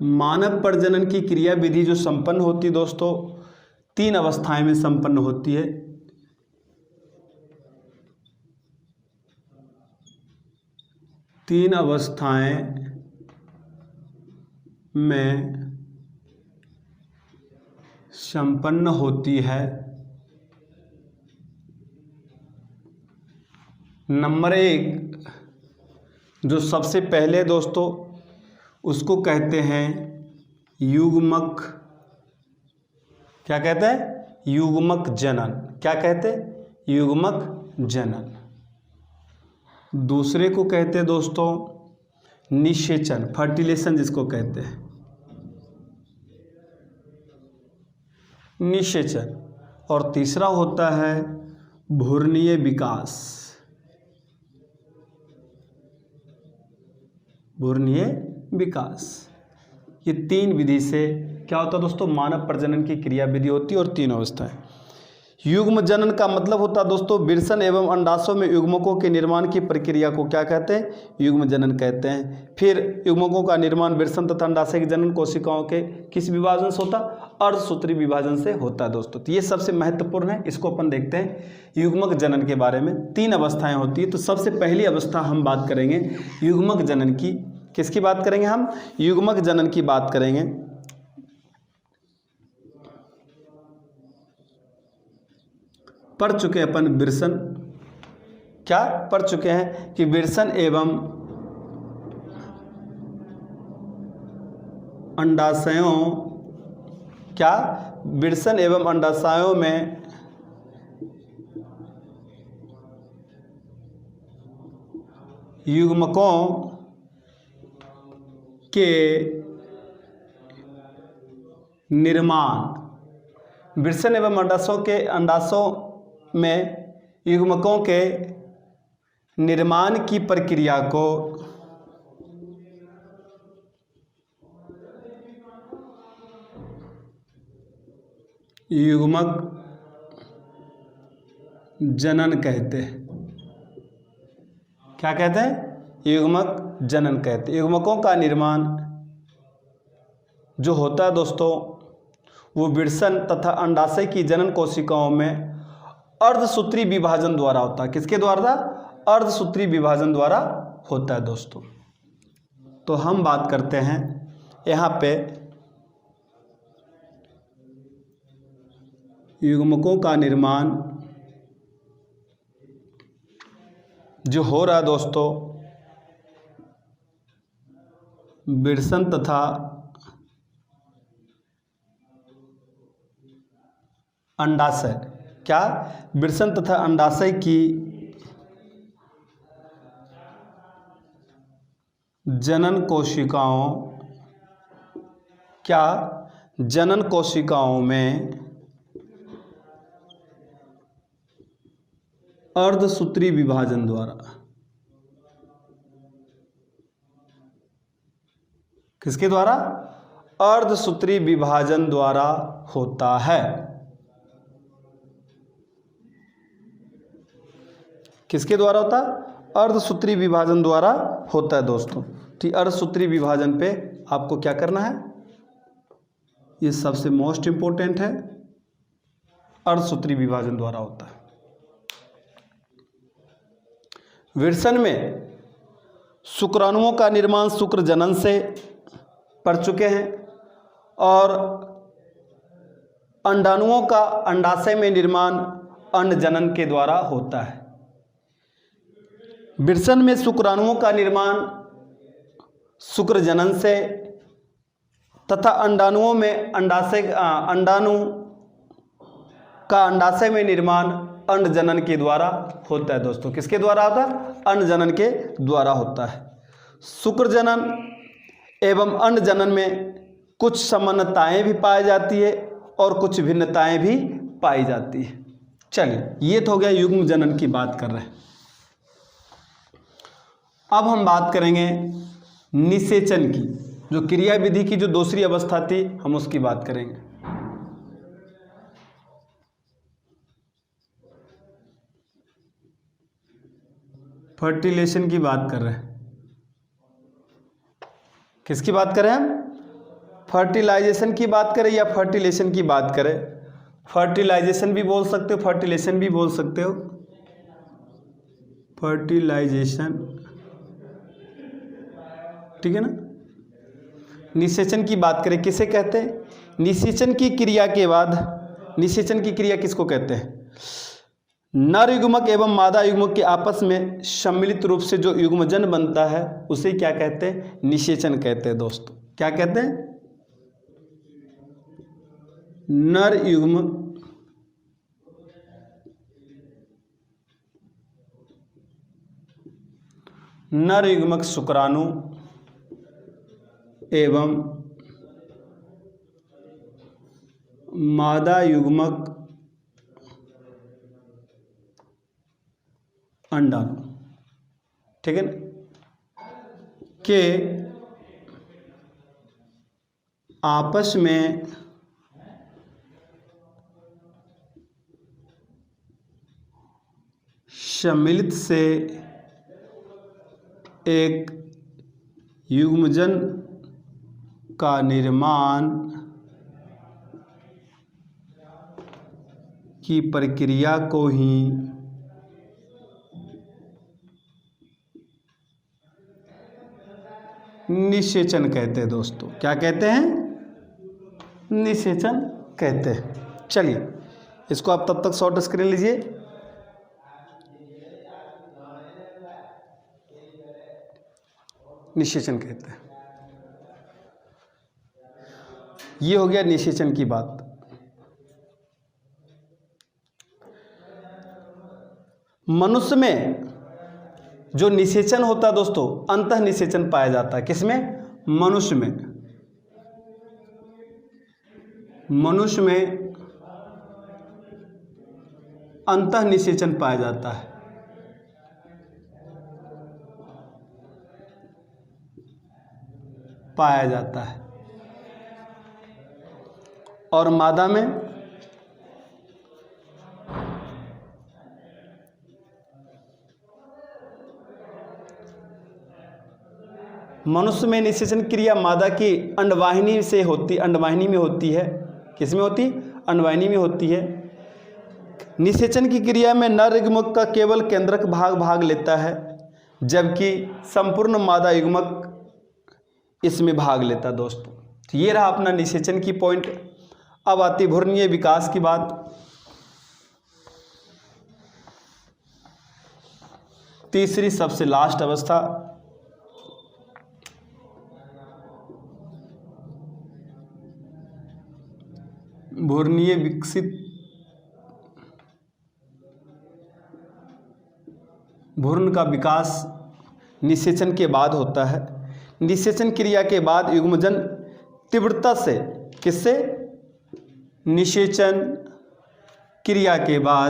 मानव प्रजनन की क्रिया विधि जो संपन्न होती दोस्तों 3 अवस्थाएं में संपन्न होती है। 3 अवस्थाएं में संपन्न होती है। नंबर 1 जो सबसे पहले दोस्तों उसको कहते हैं युग्मक। क्या कहते हैं? युग्मक जनन। क्या कहते हैं? युग्मक जनन। दूसरे को कहते हैं दोस्तों निषेचन, फर्टिलेशन जिसको कहते हैं, निषेचन। और तीसरा होता है भ्रूणीय विकास, भ्रूणीय विकास। ये 3 विधि से क्या होता है दोस्तों? मानव प्रजनन की क्रिया विधि होती है और 3 अवस्थाएं। युग्म जनन का मतलब होता है दोस्तों विरसन एवं अंडाशयों में युग्मकों के निर्माण की प्रक्रिया को क्या कहते हैं? युग्म जनन कहते हैं। फिर युग्मकों का निर्माण विरसन तथा अंडाशय के जनन कोशिकाओं के किस विभाजन से होता? अर्धसूत्री विभाजन से होता है दोस्तों। तो ये सबसे महत्वपूर्ण है, इसको अपन देखते हैं युग्मक जनन के बारे में। 3 अवस्थाएं होती है। तो सबसे पहली अवस्था हम बात करेंगे युग्मक जनन की। किसकी बात करेंगे हम? युग्मक जनन की बात करेंगे। पढ़ चुके हैं अपन विरसन, क्या पढ़ चुके हैं कि विरसन एवं अंडाशयों, क्या विरसन एवं अंडाशयों में युग्मकों के निर्माण, विरसन एवं अंडाशयों में युग्मकों के निर्माण की प्रक्रिया को युग्मक जनन कहते हैं। क्या कहते हैं? युग्मक जनन कहते हैं। युग्मकों का निर्माण जो होता है दोस्तों वो विरसन तथा अंडाशय की जनन कोशिकाओं में अर्धसूत्री विभाजन द्वारा होता है। किसके द्वारा? अर्धसूत्री विभाजन द्वारा होता है दोस्तों। तो हम बात करते हैं यहाँ पे युग्मकों का निर्माण जो हो रहा है दोस्तों विरसन तथा अंडाशय, क्या विरसन तथा अंडाशय की जनन कोशिकाओं, क्या जनन कोशिकाओं में अर्धसूत्री विभाजन द्वारा, किसके द्वारा? अर्धसूत्री विभाजन द्वारा होता है। किसके द्वारा होता है? अर्धसूत्री विभाजन द्वारा होता है दोस्तों। तो अर्धसूत्री विभाजन पे आपको क्या करना है? ये सबसे मोस्ट इंपॉर्टेंट है, अर्धसूत्री विभाजन द्वारा होता है। विरसन में शुक्राणुओं का निर्माण शुक्र जनन से पढ़ चुके हैं और अंडाणुओं का अंडाशय में निर्माण अंड जनन के द्वारा होता है। विरसन में शुक्राणुओं का निर्माण शुक्र जनन से तथा अंडाणुओं में अंडाणु का अंडाशय में निर्माण अंड जनन के द्वारा होता है दोस्तों। किसके द्वारा होता है? अंड जनन के द्वारा होता है। शुक्र जनन एवं अंड जनन में कुछ समानताएं भी पाई जाती है और कुछ भिन्नताएं भी पाई जाती है। चलिए, ये तो हो गया युग्म जनन की बात कर रहे हैं। अब हम बात करेंगे निषेचन की, जो क्रिया विधि की जो दूसरी अवस्था थी, हम उसकी बात करेंगे। फर्टिलेशन की बात कर रहे हैं। किसकी बात करें हम? फर्टिलाइजेशन की बात करें या फर्टिलेशन की बात करें? फर्टिलाइजेशन भी बोल सकते हो, फर्टिलेशन भी बोल सकते हो। फर्टिलाइजेशन ठीक है ना। निषेचन की बात करें, किसे कहते हैं? निषेचन की क्रिया के बाद, निषेचन की क्रिया किसको कहते हैं? नर युग्मक एवं मादा युग्मक के आपस में सम्मिलित रूप से जो युग्मजन बनता है उसे क्या कहते हैं? निषेचन कहते हैं दोस्तों। क्या कहते हैं? नर युग्मक नर युग्मक शुक्राणु एवं मादा युग्मक अंडाणु, ठीक है ना, के आपस में सम्मिलित से एक युग्मजन का निर्माण की प्रक्रिया को ही निषेचन कहते हैं दोस्तों। क्या कहते हैं? निषेचन कहते हैं। चलिए इसको आप तब तक शॉर्ट स्क्रीन लीजिए। निषेचन कहते हैं, ये हो गया निषेचन की बात। मनुष्य में जो निषेचन होता है दोस्तों, अंतः निषेचन पाया जाता है। किसमें? मनुष्य में। मनुष्य में अंतः निषेचन पाया जाता है। पाया जाता है। और मादा में मनुष्य में निषेचन क्रिया मादा की अंडवाहिनी से होती, अंडवाहिनी में होती है। किसमें होती? अंडवाहिनी में होती है। निषेचन की क्रिया में नर युग्मक का केवल केंद्रक भाग लेता है, जबकि संपूर्ण मादा युग्मक इसमें भाग लेता है दोस्तों। तो ये रहा अपना निषेचन की पॉइंट। अब आती भ्रूणीय विकास की बात। तीसरी सबसे लास्ट अवस्था भ्रूणीय विकसित भ्रूण का विकास निषेचन के बाद होता है। निषेचन क्रिया के बाद युग्मजन तीव्रता से, किससे? निषेचन क्रिया के बाद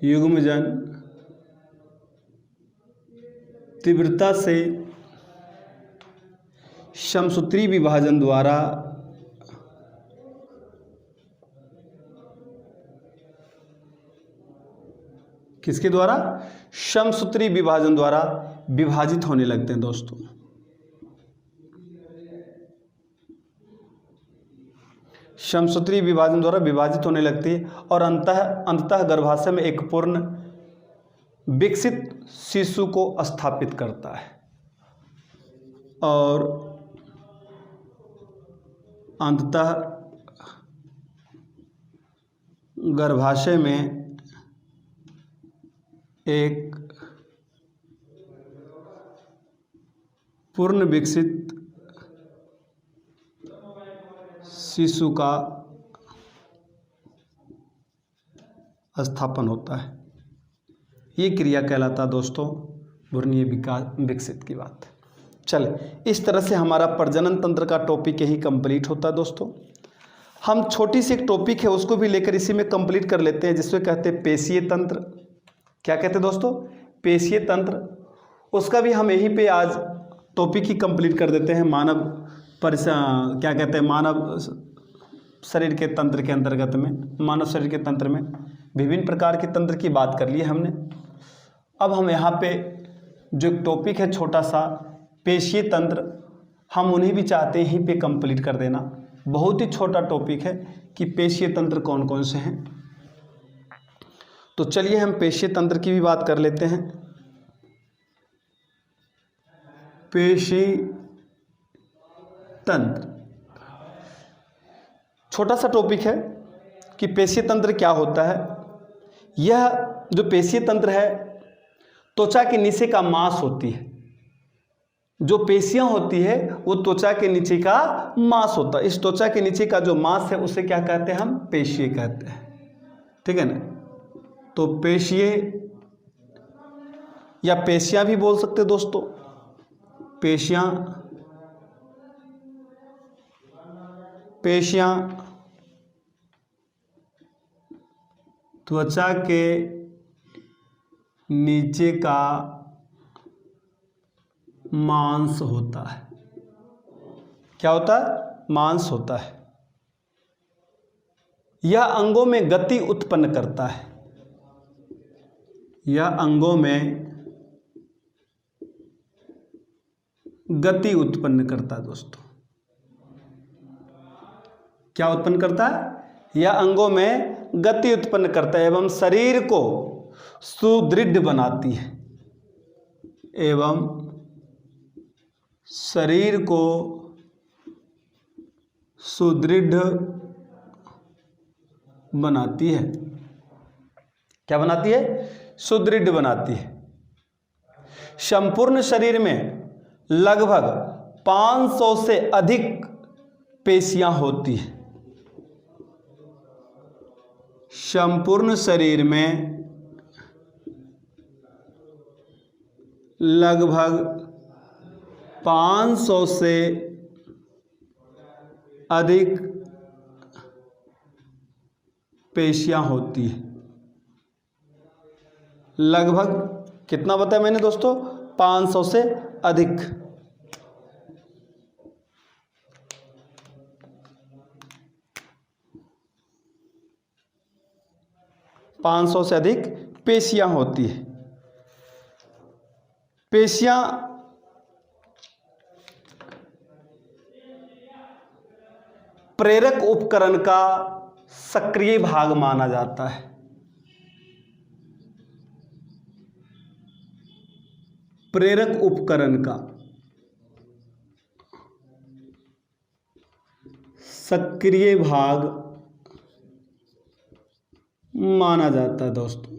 युग्मजन तीव्रता से समसूत्री विभाजन द्वारा किसके द्वारा? समसूत्री विभाजन द्वारा विभाजित होने लगते हैं दोस्तों। समसूत्री विभाजन द्वारा विभाजित होने लगती है और अंततः गर्भाशय में एक पूर्ण विकसित शिशु को स्थापित करता है। और अंततः गर्भाशय में एक पूर्ण विकसित शिशु का स्थापन होता है। ये क्रिया कहलाता है दोस्तों भ्रूणीय विकास विकसित की बात। चले, इस तरह से हमारा प्रजनन तंत्र का टॉपिक यही कंप्लीट होता है दोस्तों। हम छोटी सी एक टॉपिक है उसको भी लेकर इसी में कंप्लीट कर लेते हैं, जिसको कहते हैं पेशीय तंत्र। क्या कहते हैं दोस्तों? पेशीय तंत्र। उसका भी हम यहीं पे आज टॉपिक ही कंप्लीट कर देते हैं। क्या कहते हैं, मानव शरीर के तंत्र के अंतर्गत में, मानव शरीर के तंत्र में विभिन्न प्रकार के तंत्र की बात कर ली है हमने। अब हम यहाँ पे जो टॉपिक है छोटा सा पेशीय तंत्र, हम उन्हें भी चाहते हैं यहीं पे कंप्लीट कर देना। बहुत ही छोटा टॉपिक है, कि पेशीय तंत्र कौन कौन से हैं। तो चलिए हम पेशीय तंत्र की भी बात कर लेते हैं। पेशी तंत्र छोटा सा टॉपिक है कि पेशीय तंत्र क्या होता है। यह जो पेशीय तंत्र है त्वचा के नीचे का मांस होती है। जो पेशियां होती है वो त्वचा के नीचे का मांस होता है। इस त्वचा के नीचे का जो मांस है उसे क्या कहते हैं, हम पेशीय कहते हैं। ठीक है ना। तो पेशीय या पेशियां भी बोल सकते हैं दोस्तों। पेशियां त्वचा के नीचे का मांस होता है। क्या होता है, मांस होता है। यह अंगों में गति उत्पन्न करता है। यह अंगों में गति उत्पन्न करता है दोस्तों। क्या उत्पन्न करता है, यह अंगों में गति उत्पन्न करता है एवं शरीर को सुदृढ़ बनाती है। एवं शरीर को सुदृढ़ बनाती है। क्या बनाती है, सुदृढ़ बनाती है। संपूर्ण शरीर में लगभग 500 से अधिक पेशियां होती हैं। संपूर्ण शरीर में लगभग 500 से अधिक पेशियां होती हैं। लगभग कितना बताया मैंने दोस्तों, 500 से अधिक। ,500 से अधिक पेशियां होती है। पेशियां प्रेरक उपकरण का सक्रिय भाग माना जाता है। प्रेरक उपकरण का सक्रिय भाग माना जाता है दोस्तों,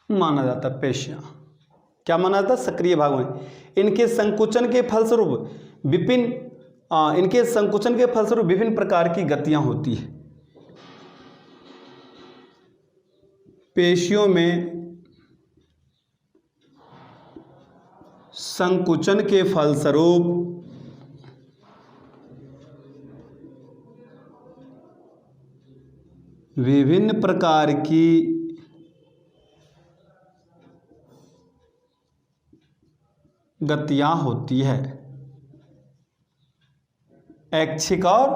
माना जाता है। पेशियां क्या माना जाता है, सक्रिय भाग में। इनके संकुचन के फलस्वरूप विभिन्न प्रकार की गतियां होती है। पेशियों में संकुचन के फलस्वरूप विभिन्न प्रकार की गतियां होती है। ऐच्छिक और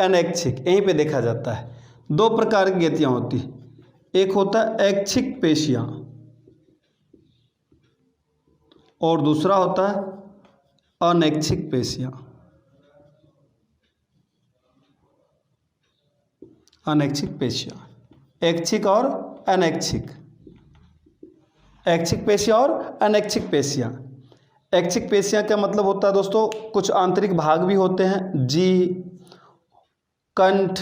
अनैच्छिक, यहीं पे देखा जाता है। 2 प्रकार की गतियां होती है। एक होता है ऐच्छिक पेशियां और दूसरा होता है अनैच्छिक पेशियां। अनैच्छिक पेशियां, ऐच्छिक और अनैच्छिक। ऐच्छिक पेशियां और अनैच्छिक पेशियां। ऐच्छिक पेशियां क्या मतलब होता है दोस्तों, कुछ आंतरिक भाग भी होते हैं, जी, कंठ,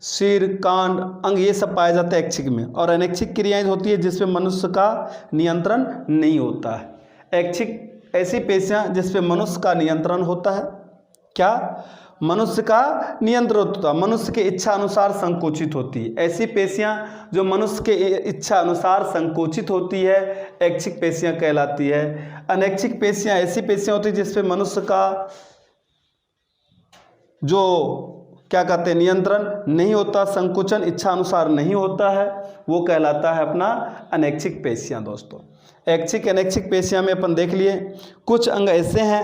सिर, कांड, अंग, ये सब पाए जाते हैं ऐच्छिक में। और अनैच्छिक क्रियाएं होती है जिसपे मनुष्य का नियंत्रण नहीं होता है। ऐच्छिक ऐसी पेशियां जिस पे मनुष्य का नियंत्रण होता है। क्या, मनुष्य का नियंत्रण होता है, मनुष्य के इच्छा अनुसार संकोचित होती है। ऐसी पेशियां जो मनुष्य के इच्छा अनुसार संकोचित होती है ऐच्छिक पेशियां कहलाती है। अनैच्छिक पेशियां ऐसी पेशियां होती है जिसपे मनुष्य का जो क्या कहते हैं, नियंत्रण नहीं होता, संकुचन इच्छा अनुसार नहीं होता है, वो कहलाता है अपना अनैच्छिक पेशियां दोस्तों। ऐच्छिक अनैच्छिक पेशियां में अपन देख लिए। कुछ अंग ऐसे हैं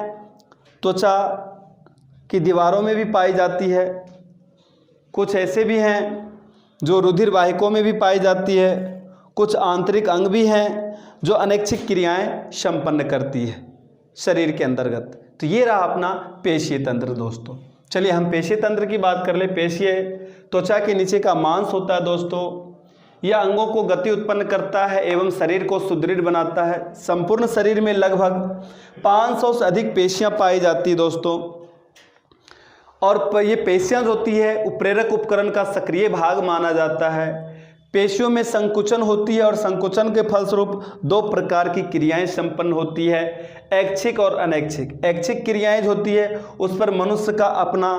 त्वचा की दीवारों में भी पाई जाती है, कुछ ऐसे भी हैं जो रुधिर वाहिकों में भी पाई जाती है, कुछ आंतरिक अंग भी हैं जो अनैच्छिक क्रियाएं संपन्न करती है शरीर के अंतर्गत। तो ये रहा अपना पेशीय तंत्र दोस्तों। चलिए हम पेशीय तंत्र की बात कर ले। पेशीय त्वचा के नीचे का मांस होता है दोस्तों, यह अंगों को गति उत्पन्न करता है एवं शरीर को सुदृढ़ बनाता है। संपूर्ण शरीर में लगभग 500 से अधिक पेशियां पाई जाती है दोस्तों, और ये पेशियां होती है उत्प्रेरक उपकरण का सक्रिय भाग माना जाता है। पेशियों में संकुचन होती है और संकुचन के फलस्वरूप दो प्रकार की क्रियाएं संपन्न होती है, ऐच्छिक और अनैच्छिक। ऐच्छिक क्रियाएं जो होती है उस पर मनुष्य का अपना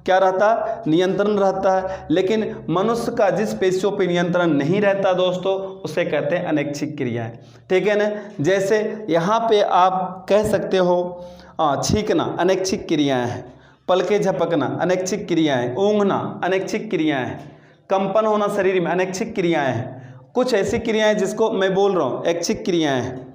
क्या रहता है, नियंत्रण रहता है, लेकिन मनुष्य का जिस पेशियों पर नियंत्रण नहीं रहता दोस्तों उसे कहते हैं अनैच्छिक क्रियाएं। ठीक है ना। जैसे यहाँ पे आप कह सकते हो छींकना अनैच्छिक क्रियाएं हैं, पलके झपकना अनैच्छिक क्रियाएं, ऊँघना अनैच्छिक क्रियाएं, कंपन होना शरीर में अनैच्छिक क्रियाएं हैं। कुछ ऐसी क्रियाएं जिसको मैं बोल रहा हूँ ऐच्छिक क्रियाएं हैं।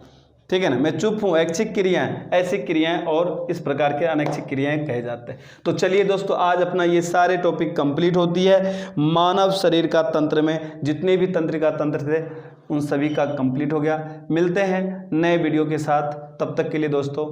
ठीक है ना, मैं चुप हूँ ऐच्छिक क्रियाएं, ऐसी क्रियाएं और इस प्रकार के अनैच्छिक क्रियाएं कहे जाते हैं। तो चलिए दोस्तों आज अपना ये सारे टॉपिक कंप्लीट होती है। मानव शरीर का तंत्र में जितने भी तंत्रिका तंत्र थे उन सभी का कंप्लीट हो गया। मिलते हैं नए वीडियो के साथ, तब तक के लिए दोस्तों